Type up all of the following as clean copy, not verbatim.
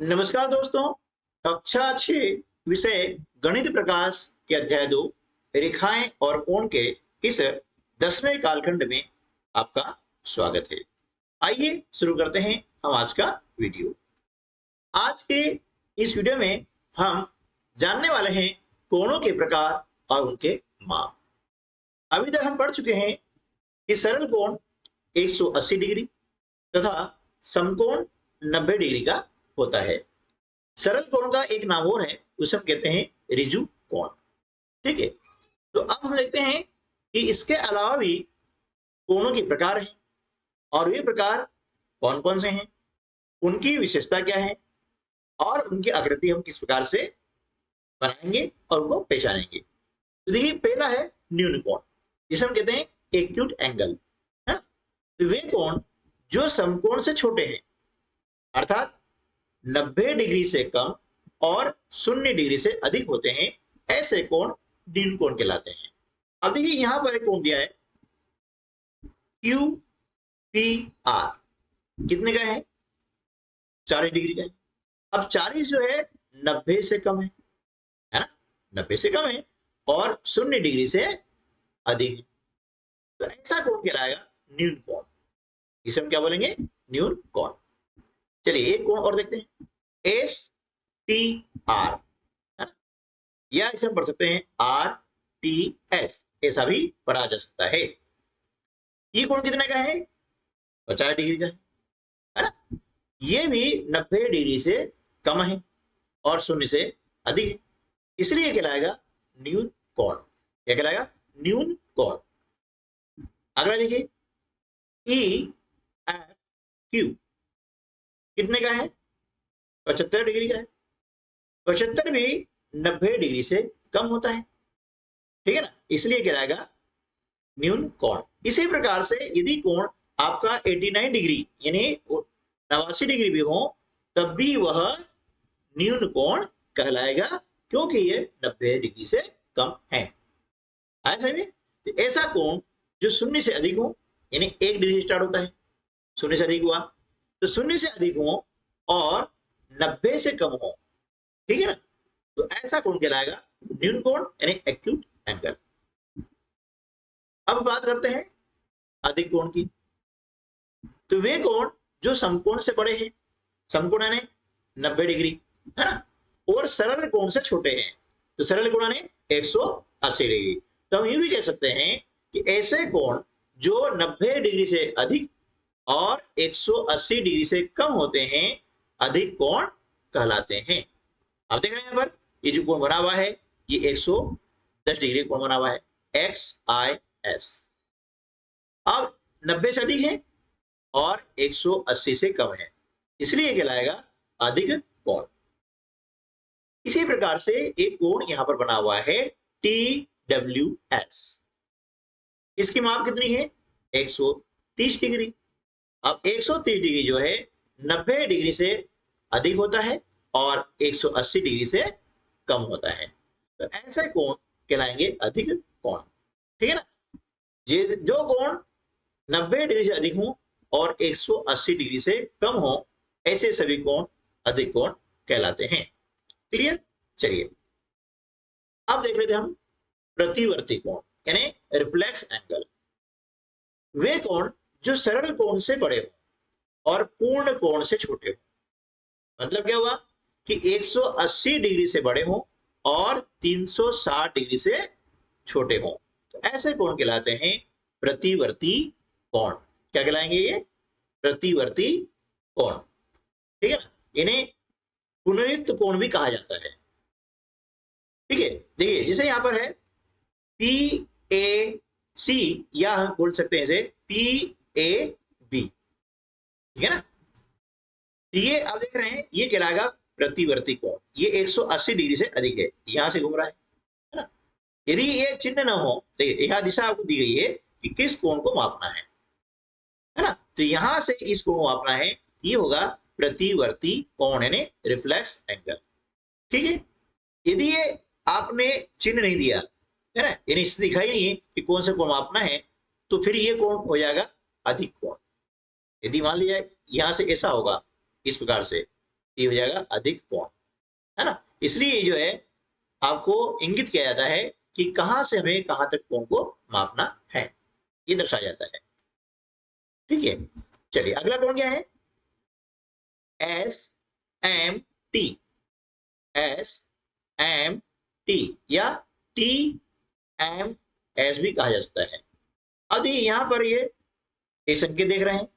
नमस्कार दोस्तों। कक्षा 6 विषय गणित प्रकाश के अध्याय 2 रेखाएं और कोण के इस 10वें कालखंड में आपका स्वागत है। आइए शुरू करते हैं हम आज का वीडियो। आज के इस वीडियो में हम जानने वाले हैं कोणों के प्रकार और उनके माप। अभी तक हम पढ़ चुके हैं कि सरल कोण 180 डिग्री तथा समकोण 90 डिग्री का होता है। सरल कोण का एक नाम और है, उसे हम कहते हैं ऋजु कोण। ठीक है, तो अब हम देखते हैं कि इसके अलावा भी कोणों के प्रकार हैं और वे प्रकार कौन कौन से हैं, उनकी विशेषता क्या है और उनकी आकृति हम किस प्रकार से बनाएंगे और उनको पहचानेंगे। तो देखिए, पहला है न्यून कोण, जिसे हम कहते हैं एक्यूट एंगल, है ना। तो वे कोण जो समकोण से छोटे हैं, अर्थात 90 डिग्री से कम और 0 डिग्री से अधिक होते हैं, ऐसे कोण न्यून कोण कहलाते हैं। अब देखिए, यहां पर एक कोण दिया है क्यू पी आर, कितने का है? 40 डिग्री का है। अब 40 जो है 90 से कम है ना, 90 से कम है और 0 डिग्री से अधिक है, तो ऐसा कोण कहलाएगा न्यून कोण। इसे हम क्या बोलेंगे? न्यून कोण। चलिए एक कोण और देखते हैं, एस टी आर, है ना, या इसे हम पढ़ सकते हैं आर टी एस, ऐसा भी पढ़ा जा सकता है। ये कोण कितने का है? 50 डिग्री का है ना। ये भी 90 डिग्री से कम है और 0 से अधिक है, इसलिए कहलाएगा न्यून कोण। क्या कहलाएगा? न्यून कोण। अगला देखिए, ई एफ क्यू, कितने का है? 75 डिग्री का है। 75 भी 90 डिग्री से कम होता है, ठीक है ना, इसलिए कहलाएगा न्यून कोण। इसी प्रकार से यदि कोण आपका 89 डिग्री यानी 89 डिग्री भी हो, तब भी वह न्यून कोण कहलाएगा, क्योंकि ये 90 डिग्री से कम है। ऐसा में तो ऐसा कोण जो 0 से अधिक हो, यानी 1 डिग्री स्टार्ट होता है, 0 से अधिक हुआ तो 0 से अधिक हो और 90 से कम हो, ठीक है ना, तो ऐसा कोण कहलाएगा न्यून कोण यानी एक्यूट एंगल। अब बात करते हैं अधिक कोण की। तो वे कोण जो समकोण से बड़े हैं, समकोण यानी 90 डिग्री, है ना, और सरल कोण से छोटे हैं, तो सरल कोण यानी 180 डिग्री। तो हम यूं भी कह सकते हैं कि ऐसे कोण जो 90 डिग्री से अधिक और 180 डिग्री से कम होते हैं, अधिक कोण कहलाते हैं। आप देख रहे हैं यहाँ पर ये जो कोण बना हुआ है, ये 110 डिग्री कोण बना हुआ है, एक्स आई एस। अब 90 से अधिक है और 180 से कम है, इसलिए कहलाएगा अधिक कोण। इसी प्रकार से एक कोण यहां पर बना हुआ है टी डब्ल्यू एस, इसकी माप कितनी है? 130 डिग्री। अब 130 डिग्री जो है 90 डिग्री से अधिक होता है और 180 डिग्री से कम होता है, तो ऐसे कोण कहलाएंगे अधिक कोण, ठीक है ना। जो कोण 90 डिग्री से अधिक हो और 180 डिग्री से कम हो, ऐसे सभी कोण अधिक कोण कहलाते हैं। क्लियर? चलिए अब देख लेते हैं हम प्रतिवर्ती कोण यानी रिफ्लेक्स एंगल। वे कोण जो सरल कोण से बड़े हो और पूर्ण कोण से छोटे हो। मतलब क्या हुआ कि 180 डिग्री से बड़े हो और 360 डिग्री से छोटे हो, तो ऐसे कोण कहलाते हैं प्रतिवर्ती कोण। क्या कहलाएंगे ये? प्रतिवर्ती कोण, ठीक है ना, इन्हें पुनरुक्त कोण भी कहा जाता है। ठीक है, देखिए जैसे यहां पर है पी ए सी, या हम बोल सकते हैं इसे पी ए बी, ठीक है ना। ये आप देख रहे हैं, ये कहलाएगा प्रतिवर्ती कोण। ये 180 डिग्री से अधिक है, यहां से घूम रहा है ना। यदि ये चिन्ह ना हो, देखिए यहां दिशा आपको दी गई है कि किस कोण को मापना है ना, तो यहां से इस कोण को मापना है, ये होगा प्रतिवर्ती कोण यानी रिफ्लेक्स एंगल, ठीक है। यदि ये आपने चिन्ह नहीं दिया है ना, यानी इससे दिखाई नहीं है कि कौन सा कोण मापना है, तो फिर ये कोण हो जाएगा अधिक कोण। यदि मान लिया यहां से ऐसा होगा इस प्रकार से, ये हो जाएगा अधिक कोण, है ना। इसलिए ये जो है आपको इंगित किया जाता है कि कहां से हमें कहां तक कोण को मापना है, ये दर्शाया जाता है। ठीक है, चलिए अगला कोण क्या है, S M T, S M T या टी एम एस भी कहा जा सकता है। अब यहां पर ये संकेत देख रहे हैं,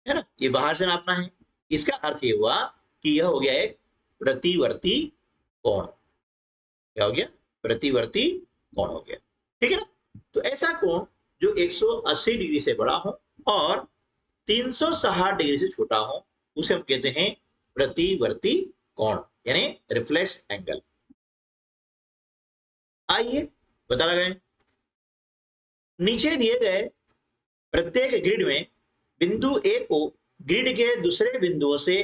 है ना, ये बाहर से नापना है। इसका अर्थ ये हुआ कि यह हो गया एक प्रतिवर्ती कोण। क्या हो गया, प्रतिवर्ती कोण हो गया। ठीक है ना। तो ऐसा कोण जो 180 डिग्री से बड़ा हो और 360 डिग्री से छोटा हो उसे हम कहते हैं प्रतिवर्ती कोण, यानी रिफ्लेक्स एंगल। आइए पता लगाएं। नीचे दिए गए प्रत्येक ग्रिड में बिंदु ए को ग्रिड के दूसरे बिंदुओं से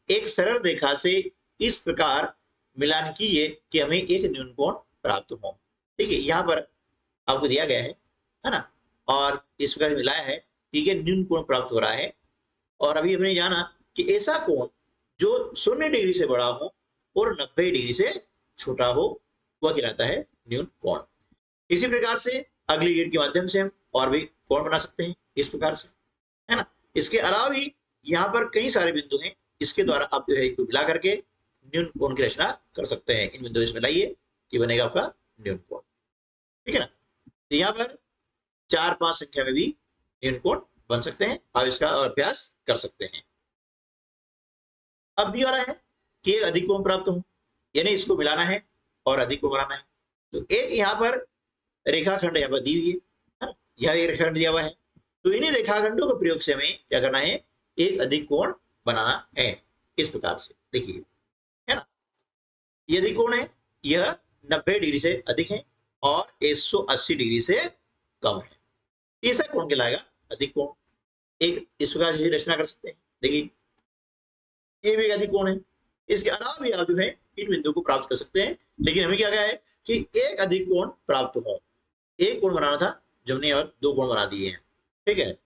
एक सरल रेखा से इस प्रकार मिलान कीजिए कि हमें एक न्यून कोण प्राप्त हो। ठीक है, यहां पर आपको दिया गया है ना, और इस प्रकार मिलाया है, ठीक है, न्यून कोण प्राप्त हो रहा है। और अभी हमने जाना कि ऐसा कोण जो 0 डिग्री से बड़ा हो और 90 डिग्री से छोटा हो वह कहलाता है न्यून कोण। इसी प्रकार से अगली ग्रिड के माध्यम से हम और भी कोण बना सकते हैं इस प्रकार से, है ना। इसके अलावा भी यहाँ पर कई सारे बिंदु हैं, इसके द्वारा आप जो है इनको मिला करके न्यून कोण की रचना कर सकते हैं। इन बिंदुओं में लाइए, ये बनेगा आपका न्यून कोण। ठीक है ना। तो यहाँ पर 4-5 संख्या में भी न्यून कोण बन सकते हैं, आप इसका अभ्यास कर सकते हैं। अब भी वाला है कि एक अधिक कोण प्राप्त हो, यानी इसको मिलाना है और अधिक कोण बनाना है। तो एक यहाँ पर रेखाखंड यहाँ पर दी हुई है, यह एक रेखाखंड दिया हुआ है। तो इन्हीं रेखाखंडों के प्रयोग से हमें क्या करना है, एक अधिक कोण बनाना है। इस प्रकार से देखिए, है ना, ये अधिक कोण है, यह 90 डिग्री से अधिक है और 180 डिग्री से कम है। ऐसा कोण कहलाएगा अधिक कोण। एक इस प्रकार से रचना कर सकते हैं। देखिए, ये भी एक अधिक कोण है। इसके अलावा भी आप जो है इन बिंदु को प्राप्त कर सकते हैं, लेकिन हमें क्या कहा है कि एक अधिक कोण प्राप्त हो। एक कोण बनाना था, जो हमने और 2 कोण बना दिए हैं। ठीक है,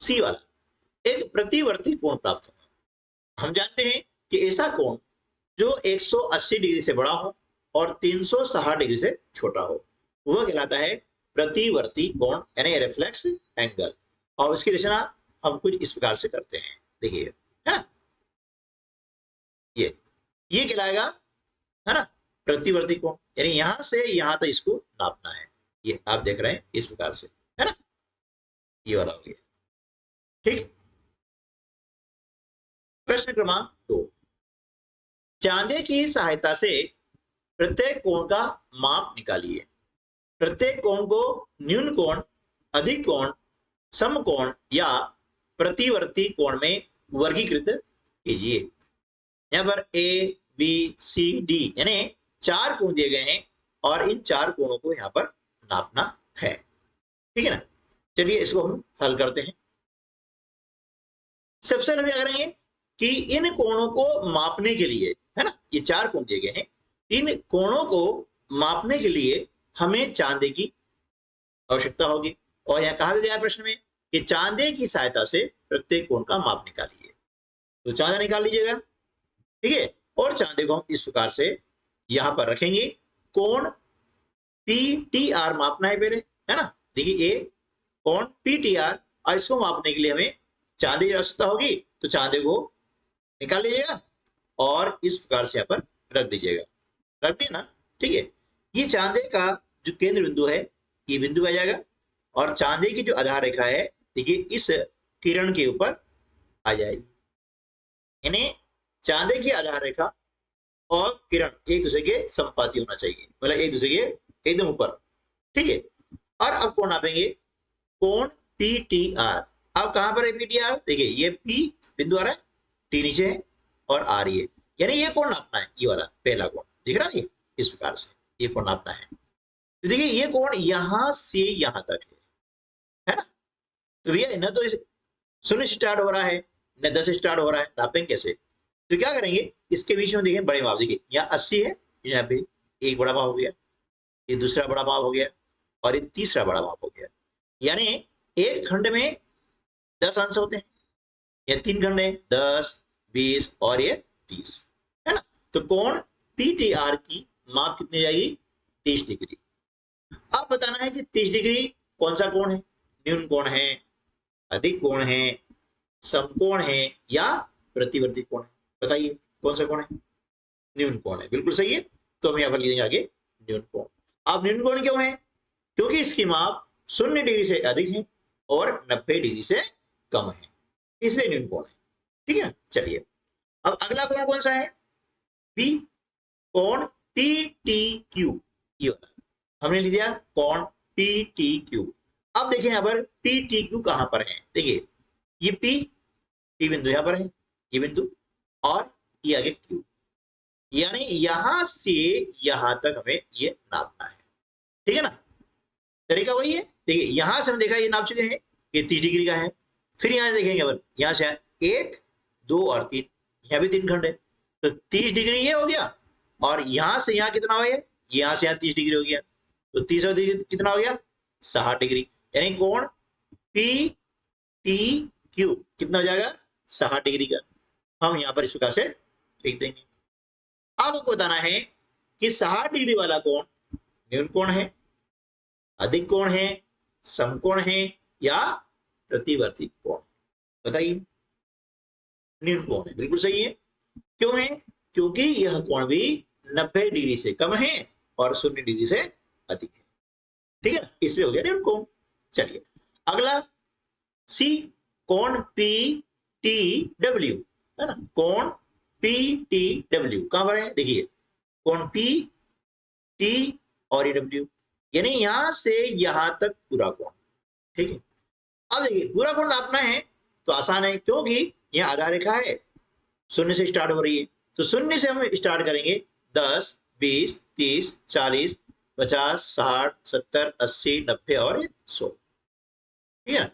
सी वाला, एक प्रतिवर्ती कोण प्राप्त हो। हम जानते हैं कि ऐसा कोण जो 180 डिग्री से बड़ा हो और 360 डिग्री से छोटा हो वह कहलाता है प्रतिवर्ती कोण, यानी रिफ्लेक्स एंगल। और इसकी रचना हम कुछ इस प्रकार से करते हैं। देखिए, है ना, ये कहलाएगा, है ना, प्रतिवर्ती कोण, यानी यहां से यहां तक इसको नापना है। ये आप देख रहे हैं इस प्रकार से, है ना, ये वाला हो गया। ठीक, प्रश्न क्रमांक 2, चांदे की सहायता से प्रत्येक कोण का माप निकालिए। प्रत्येक कोण को न्यून कोण, अधिक कोण, समकोण या प्रतिवर्ती कोण में वर्गीकृत कीजिए। यहाँ पर ए बी सी डी यानी 4 कोण दिए गए हैं और इन 4 कोणों को यहाँ पर नापना है। ठीक है ना। चलिए इसको हम हल करते हैं। सबसे पहले क्या करेंगे कि इन कोणों को मापने के लिए, है ना, ये 4 कोण दिए गए हैं, इन कोणों को मापने के लिए हमें चांदे की आवश्यकता होगी। और यहाँ कहा भी गया प्रश्न में कि चांदे की सहायता से प्रत्येक कोण का माप निकालिए। तो चांदा निकाल लीजिएगा, ठीक है। और चांदे को हम इस प्रकार से यहां पर रखेंगे। कोण PTR मापना है पहले, है ना। देखिए, ये कोण PTR, और इसको मापने के लिए हमें चांदे की आवश्यकता होगी। तो चांदे को निकाल लीजिएगा और इस प्रकार से यहाँ पर रख दीजिएगा। रख दिया ना, ठीक है। ये चांदे का जो केंद्र बिंदु है, ये बिंदु आ जाएगा और चांदे की जो आधार रेखा है, देखिए, इस किरण के ऊपर आ जाएगी। यानी चांदे की आधार रेखा और किरण एक दूसरे के संपाती होना चाहिए, मतलब एक दूसरे के एकदम ऊपर। ठीक है। और अब कोण नापेंगे, कोण PTR। अब कहां पर है PTR? देखिए, ये P बिंदु आ रहा है, T नीचे है और R ये, यानी ये कोण नापना है। ये वाला पहला कोण दिख रहा है, ये इस प्रकार से ये कोण नापना है। तो देखिए, ये कोण यहां से यहां तक है ना। तो भैया न तो 0 से स्टार्ट हो रहा है न 10 से स्टार्ट हो रहा है, नापेंगे कैसे? तो क्या करेंगे, इसके बीच में देखिए बड़े माप, देखिए यहाँ 80 है, यहाँ पे एक बड़ा माप हो गया, ये दूसरा बड़ा माप हो गया और ये तीसरा बड़ा माप हो गया। यानी एक खंड में 10 अंश होते हैं, या 3 खंड है 10, 20 और ये 30, है ना। तो कोण PTR की माप कितनी जाएगी? 30 डिग्री। अब बताना है कि 30 डिग्री कौन सा कोण है? न्यून कोण है, अधिक कोण है, समकोण है या प्रतिवर्ती कोण है? बताइए कौन सा कोण है? न्यून कोण है, बिल्कुल सही है। तो हम यहाँ पर लिखेंगे आगे न्यून कोण। अब न्यून कोण क्यों है? क्योंकि इसकी माप 0 डिग्री से अधिक है और 90 डिग्री से कम है, इसलिए न्यून कोण है। ठीक है ना। चलिए अब अगला कोण कौन सा है? बी, कोण PTQ। ये होता है, हमने लिख दिया कोण PTQ। अब देखिए यहाँ पर PTQ कहां पर है? देखिए ये T बिंदु यहां पर है, ये बिंदु, और ये आगे Q, यानी यहां से यहां तक हमें ये नापना है। ठीक है ना। तरीका वही है। देखिए यहां से हम देखा ये नाप चुके हैं, ये 30 डिग्री का है। फिर यहां से देखेंगे अपन, यहां से 1, 2 और 3, यहां भी 3 खंड है, तो 30 डिग्री ये हो गया, और यहां से यहां कितना हो गया? यहां से यहां 30 डिग्री हो गया, तो 30 और 30 कितना हो गया? 60 डिग्री। यानी कोण PTQ कितना हो जाएगा? 60 डिग्री का। हम यहां पर इस प्रकार से लिख देंगे। अब आपको बताना है कि 60 डिग्री वाला कोण न्यून कोण है, अधिक कोण है, समकोण है या प्रतिवर्ती कोण? बताइए। न्यून कोण है, बिल्कुल सही है। क्यों है? क्योंकि यह कोण भी 90 डिग्री से कम है और 0 डिग्री से अधिक है। ठीक है, इसलिए हो गया न्यून कोण। चलिए अगला सी, कोण PTW, है ना। कोण PTW कहां पर है? देखिए कोण P, T और W, यानी यहां से यहां तक पूरा कोण। ठीक है। अब देखिए पूरा कोण नापना है तो आसान है, क्योंकि यहां आधा रेखा है, 0 से स्टार्ट हो रही है, तो 0 से हम स्टार्ट करेंगे 10, 20, 30, 40, 50, 60, 70, 80, 90 और 100। ठीक है।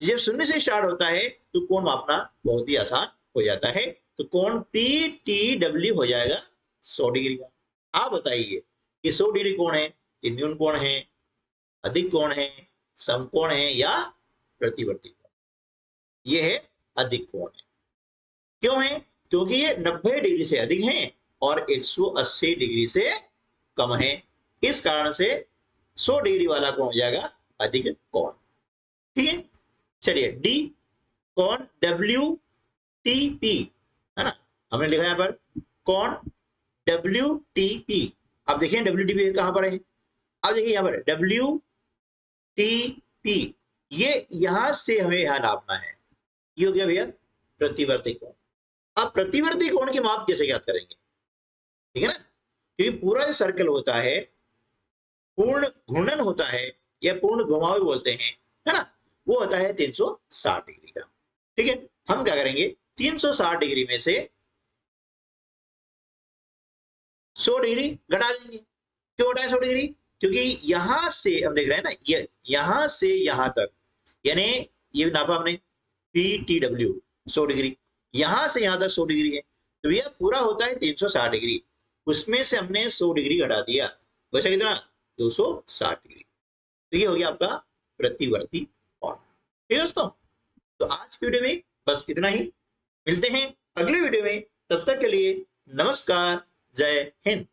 जब 0 से स्टार्ट होता है तो कोण मापना बहुत ही आसान हो जाता है। तो कोण PTW हो जाएगा 100 डिग्री का। आप बताइए कि 100 डिग्री कोण है, ये न्यून कोण है, अधिक कोण है, समकोण है या प्रतिवर्ती कोण? ये है अधिक कोण है। क्यों है? क्योंकि ये 90 डिग्री से अधिक है और 180 डिग्री से कम है, इस कारण से 100 डिग्री वाला कोण हो जाएगा अधिक कोण। ठीक है। चलिए डी, कोण WTP, है ना। हमने लिखा यहां पर कोण WTP। अब देखिए WTP कहां पर है? अब देखिए यहां पर WTP, ये यहां से हमें यहां नापना है। ये हो गया भैया प्रतिवर्ती कोण। अब प्रतिवर्ती कोण की माप कैसे ज्ञात करेंगे? ठीक है ना, क्योंकि पूरा जो सर्कल होता है पूर्ण घूर्णन होता है या पूर्ण घुमाव बोलते हैं, है ना, वो होता है 360 डिग्री का। ठीक है। हम क्या करेंगे? 360 डिग्री में से 100 डिग्री घटा देंगे। क्यों घटाए 100 डिग्री? क्योंकि यहां से हम देख रहे हैं ना, ये यहां से यहां तक, यानी ये नापा हमने PTW 100 डिग्री, यहां से यहां तक 100 डिग्री है, तो यह पूरा होता है 360 डिग्री, उसमें से हमने 100 डिग्री घटा दिया, वैसे कितना? 260 डिग्री। तो ये हो गया आपका प्रतिवर्ती कोण। ठीक है दोस्तों, तो आज की वीडियो में बस इतना ही। मिलते हैं अगले वीडियो में, तब तक के लिए नमस्कार, जय हिंद।